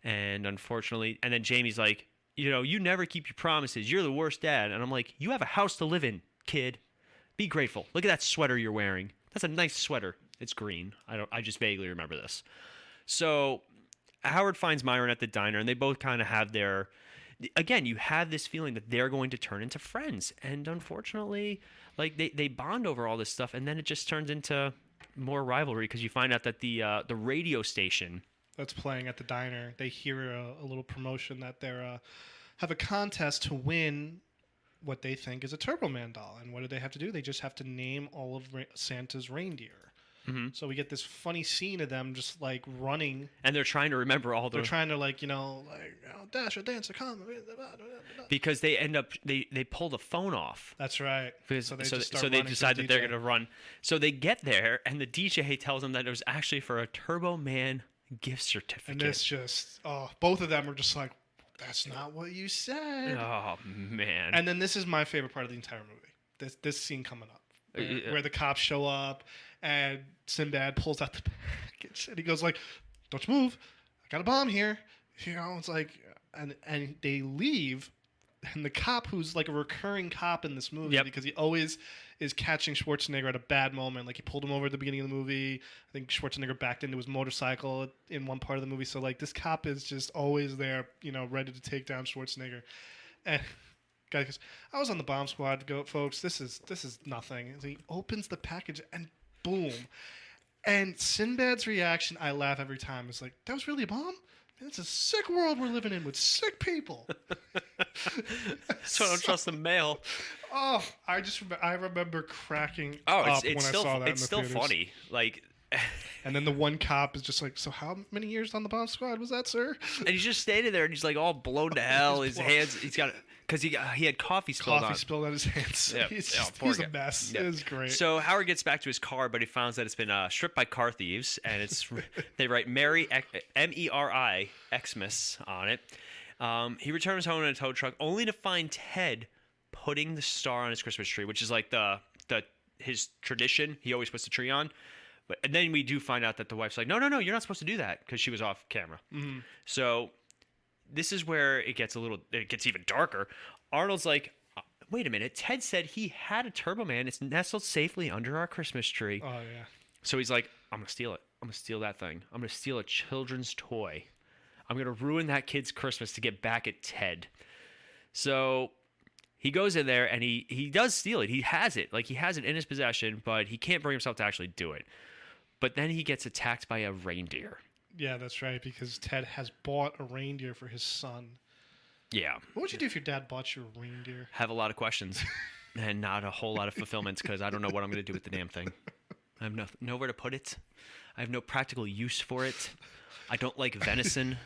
And unfortunately, and then Jamie's like, "You never keep your promises. You're the worst dad." And I'm like, "You have a house to live in, kid. Be grateful. Look at that sweater you're wearing. That's a nice sweater. It's green." I just vaguely remember this. So Howard finds Myron at the diner and they both kind of have their, again, you have this feeling that they're going to turn into friends. And unfortunately, like they bond over all this stuff and then it just turns into more rivalry because you find out that the radio station that's playing at the diner, they hear a little promotion that they're have a contest to win what they think is a Turbo Man doll. And what do they have to do? They just have to name all of Santa's reindeer. Mm-hmm. So we get this funny scene of them just like running, and they're trying to remember all the. They're trying to dash or dance or come. Because they end up they pull the phone off. That's right. So they decide that they're going to run. So they get there, and the DJ tells them that it was actually for a Turbo Man gift certificate. And this just both of them are just like, "That's not what you said." Oh man! And then this is my favorite part of the entire movie. This scene coming up, where the cops show up. And Sinbad pulls out the package and he goes like, "Don't you move. I got a bomb here." It's like, and they leave. And the cop, who's like a recurring cop in this movie, because he always is catching Schwarzenegger at a bad moment. Like he pulled him over at the beginning of the movie. I think Schwarzenegger backed into his motorcycle in one part of the movie. So like this cop is just always there, ready to take down Schwarzenegger. And guy goes, "I was on the bomb squad, folks. This is nothing." And so he opens the package and boom. And Sinbad's reaction, I laugh every time. It's like, "That was really a bomb? Man, it's a sick world we're living in with sick people." So I don't trust the mail. Oh, I remember cracking up when I saw that. It's still funny. Like, and then the one cop is just like, "So how many years on the bomb squad was that, sir?" And he's just standing there and he's like all blown to hell. His hands, he's got. Because he had coffee spilled on his hands. Yeah, he's a mess. Yeah. It was great. So Howard gets back to his car, but he finds that it's been stripped by car thieves, and they write Merry Meri Xmas on it. He returns home in a tow truck, only to find Ted putting the star on his Christmas tree, which is like his tradition. He always puts the tree on. And then we do find out that the wife's like, no, you're not supposed to do that, because she was off camera. Mm-hmm. So this is where it gets even darker. Arnold's like, "Wait a minute. Ted said he had a Turbo Man. It's nestled safely under our Christmas tree." Oh, yeah. So he's like, "I'm going to steal it. I'm going to steal that thing. I'm going to steal a children's toy. I'm going to ruin that kid's Christmas to get back at Ted." So he goes in there and he does steal it. He has it. Like, he has it in his possession, but he can't bring himself to actually do it. But then he gets attacked by a reindeer. Yeah, that's right, because Ted has bought a reindeer for his son. Yeah. What would you do if your dad bought you a reindeer? Have a lot of questions and not a whole lot of fulfillments, because I don't know what I'm going to do with the damn thing. I have nowhere to put it. I have no practical use for it. I don't like venison.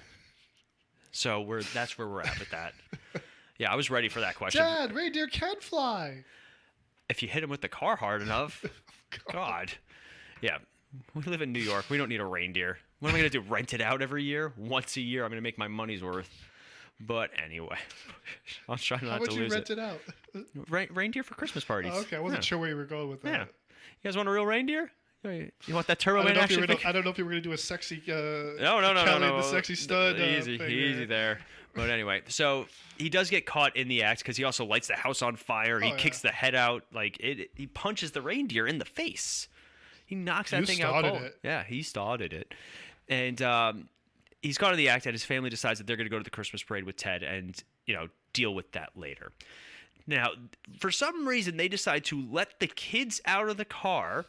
So that's where we're at with that. Yeah, I was ready for that question. Dad, reindeer can fly. If you hit him with the car hard enough, God. Yeah, we live in New York. We don't need a reindeer. What am I going to do, rent it out every year? Once a year, I'm going to make my money's worth. But anyway, I'll try not to lose it. How would you rent it out? Reindeer for Christmas parties. Oh, okay, I wasn't sure where you were going with that. Yeah. You guys want a real reindeer? You want that Turbo I Man action? I don't know if you were going to do a sexy No. Kelly, the sexy stud Easy there. But anyway, so he does get caught in the act because he also lights the house on fire. He kicks the head out. He punches the reindeer in the face. He knocks that thing out cold. Yeah, he started it. And he's caught in the act, and his family decides that they're going to go to the Christmas parade with Ted and, deal with that later. Now, for some reason, they decide to let the kids out of the car.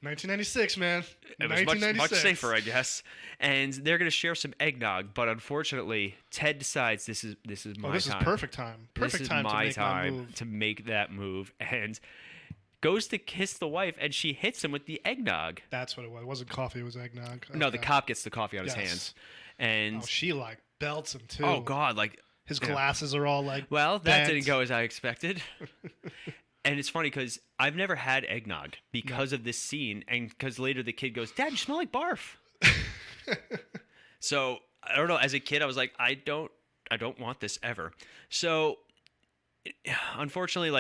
1996, man. It was much safer, I guess. And they're going to share some eggnog, but unfortunately, Ted decides this is my time. This is perfect time. Perfect time to make my move. To make that move, and goes to kiss the wife, and she hits him with the eggnog. That's what it was. It wasn't coffee. It was eggnog. No, the cop gets the coffee on his hands, and she belts him too. Oh God, his glasses are all Well, that didn't go as I expected. And it's funny because I've never had eggnog because of this scene, and because later the kid goes, "Dad, you smell like barf." So I don't know. As a kid, I was like, I don't want this ever. So unfortunately,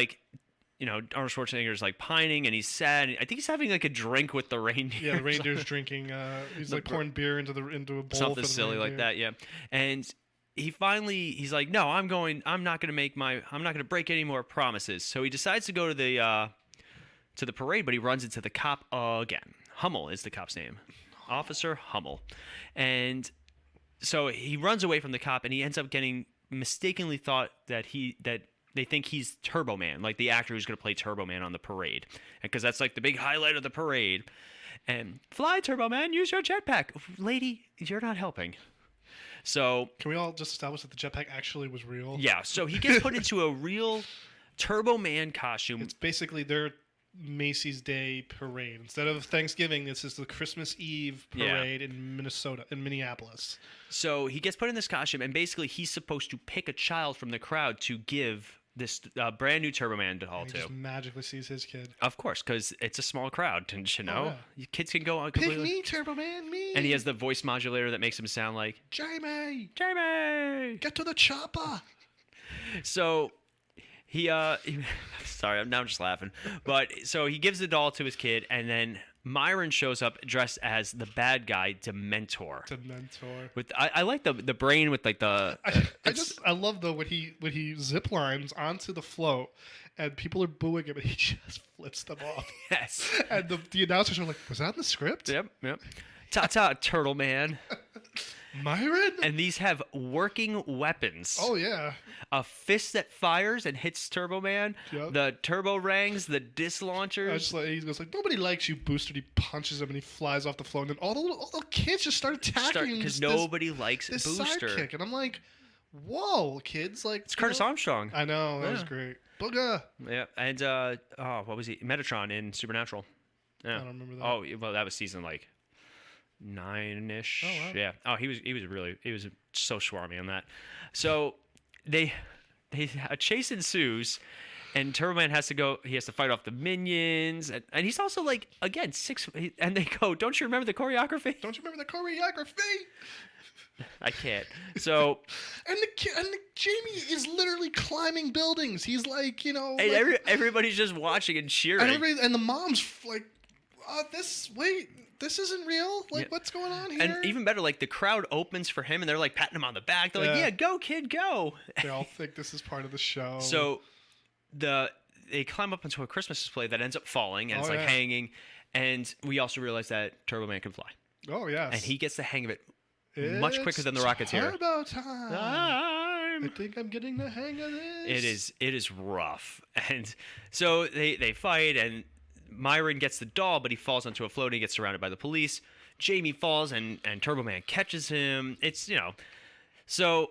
Arnold Schwarzenegger is pining and he's sad. I think he's having a drink with the reindeer. Yeah, the reindeer's drinking. He's pouring beer into a bowl. Something silly like that. Yeah, and he's like, no, I'm not going to break any more promises. So he decides to go to the parade, but he runs into the cop again. Hummel is the cop's name. Officer Hummel. And so he runs away from the cop, and he ends up getting mistakenly thought that they think he's Turbo Man, like the actor who's going to play Turbo Man on the parade. Because that's the big highlight of the parade. And fly, Turbo Man, use your jetpack. Lady, you're not helping. So can we all just establish that the jetpack actually was real? Yeah, so he gets put into a real Turbo Man costume. It's basically their Macy's Day parade. Instead of Thanksgiving, this is the Christmas Eve parade in Minneapolis. So he gets put in this costume, and basically he's supposed to pick a child from the crowd to give this brand new Turbo Man doll to. He just magically sees his kid. Of course, because it's a small crowd, didn't you know? Oh, yeah. Kids can go on completely. Pick me, Turbo Man, me. And he has the voice modulator that makes him sound like Jamie, get to the chopper. So he sorry, I'm just laughing. But so he gives the doll to his kid, and then Myron shows up dressed as the bad guy, Dementor. With I like the brain with the. I love though when he zip lines onto the float, and people are booing him, and he just flips them off. Yes. And the announcers are like, "Was that in the script?" Yep. Ta-ta, Turtle Man. Myron? And these have working weapons. Oh, yeah. A fist that fires and hits Turbo Man. Yep. The turbo rangs, the disc launchers. He goes nobody likes you, Booster. And he punches him and he flies off the floor. And then all the kids just start attacking him. Because nobody likes this Booster. Sidekick. And I'm like, whoa, kids. It's Curtis Armstrong. I know. That was great. Booga. Yeah. And, what was he? Metatron in Supernatural. Yeah. I don't remember that. Oh, well, that was season 9-ish. Oh, wow. Yeah. Oh, he was so swarmy on that. So a chase ensues, and Turbo Man has to fight off the minions, and he's also again 6, and they go, "Don't you remember the choreography? Don't you remember the choreography?" I can't. So and Jamie is literally climbing buildings. He's and everybody's just watching and cheering, and the mom's like, this isn't real. What's going on here? And even better, the crowd opens for him, and they're patting him on the back. They're yeah, go kid, go. They all think this is part of the show. So they climb up into a Christmas display that ends up falling, and it's hanging. And we also realize that Turbo Man can fly. Oh yes. And he gets the hang of it much quicker than the Rocketeer. Turbo time. I think I'm getting the hang of this. It is rough. And so they fight, and Myron gets the doll, but he falls onto a float and he gets surrounded by the police. Jamie falls and Turbo Man catches him. It's, so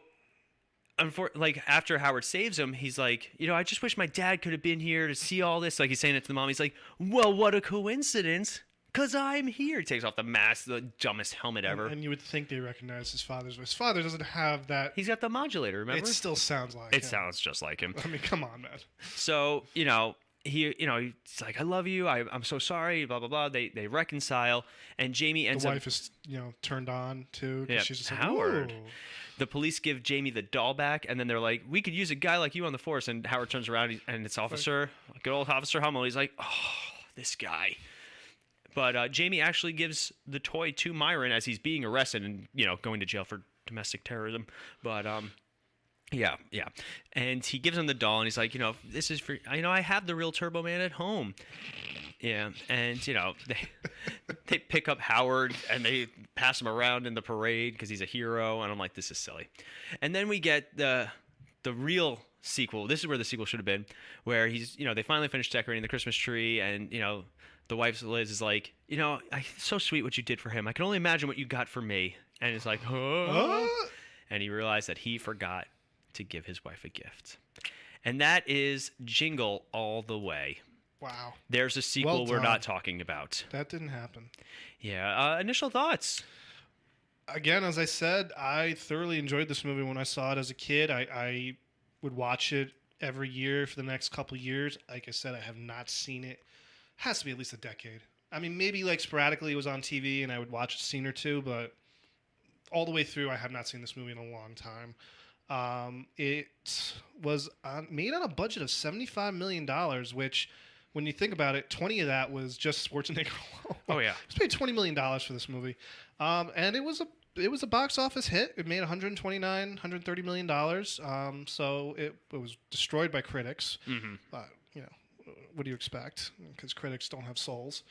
after Howard saves him, he's like, I just wish my dad could have been here to see all this. He's saying it to the mom. He's like, well, what a coincidence. 'cause I'm here. He takes off the mask, the dumbest helmet ever. And you would think they recognize his father's voice. His father doesn't have that. He's got the modulator, remember? It still sounds like it him. sounds just like him. I mean, come on, man. So, he's like, I love you. I'm so sorry, blah, blah, blah. They reconcile, and Jamie ends the up... wife is, turned on, too. Yeah, she's just like, Howard. "Ooh." The police give Jamie the doll back, and then they're like, we could use a guy like you on the force. And Howard turns around, and it's good old Officer Hummel. He's like, oh, this guy. But Jamie actually gives the toy to Myron as he's being arrested and, going to jail for domestic terrorism. But, yeah. And he gives him the doll, and he's like, this is for, I have the real Turbo Man at home. Yeah, and, they pick up Howard, and they pass him around in the parade because he's a hero, and I'm like, this is silly. And then we get the real sequel. This is where the sequel should have been, where he's, they finally finish decorating the Christmas tree, and, the wife, Liz, is like, so sweet what you did for him. I can only imagine what you got for me. And it's like, oh. And he realized that he forgot to give his wife a gift. And that is Jingle All The Way. Wow. There's a sequel we're not talking about. That didn't happen. Yeah. Initial thoughts? Again, as I said, I thoroughly enjoyed this movie when I saw it as a kid. I would watch it every year for the next couple years. Like I said, I have not seen it. Has to be at least a decade. I mean, maybe like sporadically it was on TV and I would watch a scene or two, but all the way through, I have not seen this movie in a long time. It was made on a budget of $75 million, which, when you think about it, 20 of that was just Schwarzenegger alone. Oh yeah, he paid $20 million for this movie, and it was a box office hit. It made $130 million. So it was destroyed by critics. Mm-hmm. What do you expect? Because critics don't have souls.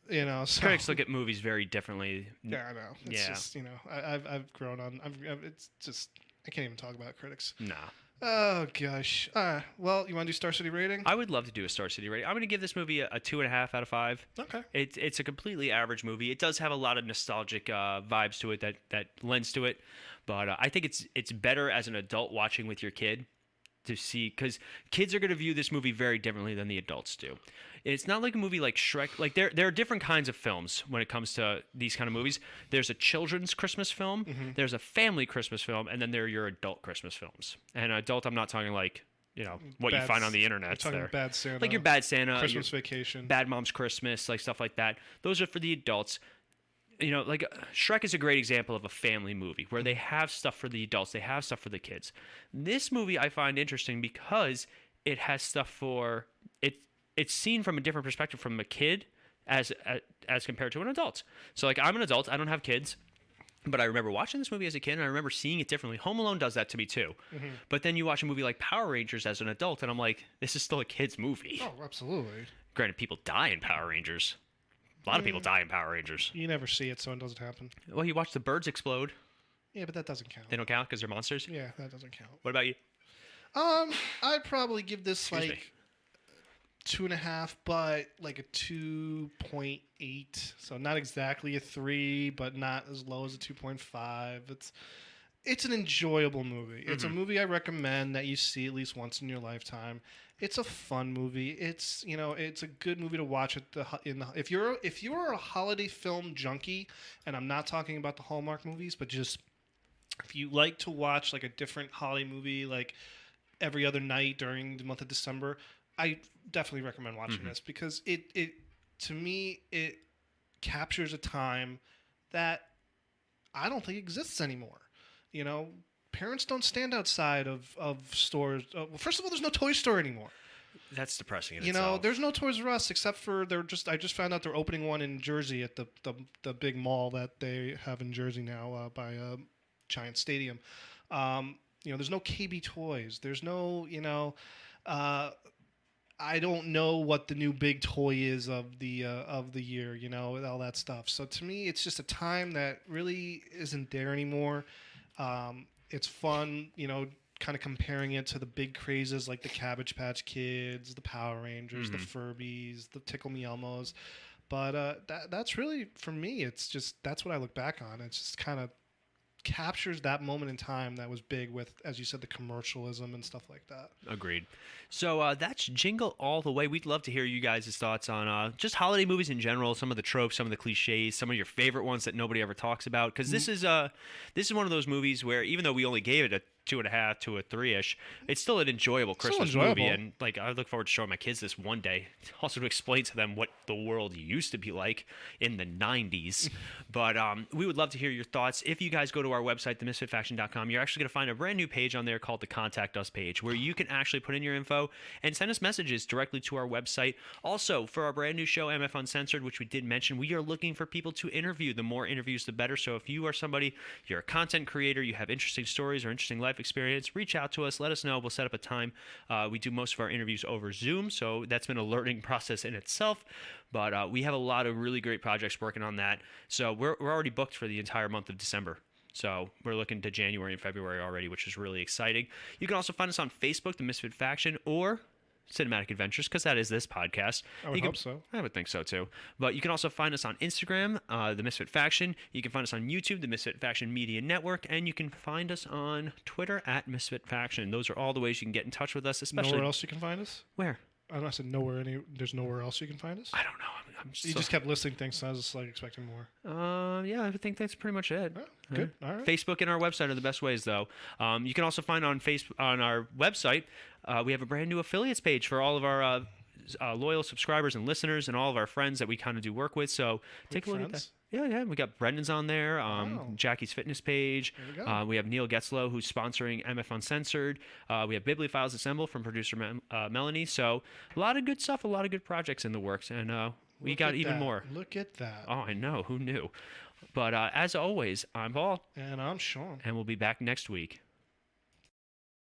So. Critics look at movies very differently. Yeah, I know. It's just, I've grown on. It's just, I can't even talk about critics. Nah. Oh gosh. Well, you want to do Star City rating? I would love to do a Star City rating. I'm going to give this movie a 2.5 out of 5. Okay. It's a completely average movie. It does have a lot of nostalgic vibes to it that lends to it, but I think it's better as an adult watching with your kid to see, because kids are going to view this movie very differently than the adults do. It's not like a movie like Shrek. Like there are different kinds of films when it comes to these kind of movies. There's a children's Christmas film, there's a family Christmas film, and then there are your adult Christmas films. And adult, I'm not talking like, what you find on the internet. Talking Bad Santa, like your Bad Santa, Christmas Vacation, Bad Mom's Christmas, like stuff like that. Those are for the adults. Like Shrek is a great example of a family movie where they have stuff for the adults, they have stuff for the kids. This movie I find interesting because it has stuff for it. It's seen from a different perspective from a kid as compared to an adult. So like, I'm an adult, I don't have kids, but I remember watching this movie as a kid and I remember seeing it differently. Home Alone does that to me too. But then you watch a movie like Power Rangers as an adult and I'm like, this is still a kid's movie. Oh, absolutely. Granted, people die in Power Rangers. A lot of people die in Power Rangers. You never see it, so it doesn't happen. Well, you watch the birds explode. Yeah, but that doesn't count. They don't count because they're monsters? Yeah, that doesn't count. What about you? I'd probably give this 2.5, but like a 2.8. So not exactly a 3, but not as low as a 2.5. It's an enjoyable movie. It's a movie I recommend that you see at least once in your lifetime. It's a fun movie. It's it's a good movie to watch if you're a holiday film junkie, and I'm not talking about the Hallmark movies, but just if you like to watch like a different holiday movie like every other night during the month of December, I definitely recommend watching this because it to me it captures a time that I don't think exists anymore. Parents don't stand outside of stores. Well, first of all, there's no toy store anymore. That's depressing in itself. There's no Toys R Us except for I just found out they're opening one in Jersey at the big mall that they have in Jersey now by Giant Stadium. There's no KB Toys. There's no, I don't know what the new big toy is of the year, with all that stuff. So to me, it's just a time that really isn't there anymore. It's fun, kind of comparing it to the big crazes like the Cabbage Patch Kids, the Power Rangers, the Furbies, the Tickle Me Elmos. But that's really, for me, it's just, that's what I look back on. It's just kind of captures that moment in time that was big with, as you said, the commercialism and stuff like that. Agreed. So that's Jingle All The Way. We'd love to hear you guys' thoughts on just holiday movies in general, some of the tropes, some of the cliches, some of your favorite ones that nobody ever talks about. Because this is one of those movies where even though we only gave it a 2.5 to a 3-ish, it's still an enjoyable Christmas movie, and like I look forward to showing my kids this one day, also to explain to them what the world used to be like in the 90s. But we would love to hear your thoughts. If you guys go to our website, themisfitfaction.com, you're actually going to find a brand new page on there called the Contact Us page, where you can actually put in your info and send us messages directly to our website. Also, for our brand new show, MF Uncensored, which we did mention, we are looking for people to interview. The more interviews, the better. So if you are somebody, you're a content creator, you have interesting stories or interesting life experience, reach out to us, let us know. We'll set up a time. We do most of our interviews over Zoom, so that's been a learning process in itself. But we have a lot of really great projects working on that. So we're already booked for the entire month of December. So we're looking to January and February already, which is really exciting. You can also find us on Facebook, The Misfit Faction, or Cinematic Adventures, because that is this podcast. I would hope so. I would think so too. But you can also find us on Instagram, The Misfit Faction. You can find us on YouTube, The Misfit Faction Media Network, and you can find us on Twitter at Misfit Faction. Those are all the ways you can get in touch with us, especially. Nowhere else you can find us? Where? I said nowhere. There's nowhere else you can find us? I don't know. You just kept listing things, so I was just like expecting more. Yeah, I think that's pretty much it. Oh, good. All right. Facebook and our website are the best ways, though. You can also find on our website, we have a brand new affiliates page for all of our loyal subscribers and listeners and all of our friends that we kind of do work with. So take a look at that. Yeah. We got Brendan's on there, Jackie's fitness page. We have Neil Getzlow, who's sponsoring MF Uncensored. We have Bibliophiles Assemble from producer Melanie. So a lot of good stuff, a lot of good projects in the works, and we got even more. Look at that. Oh, I know. Who knew? But as always, I'm Paul. And I'm Sean. And we'll be back next week.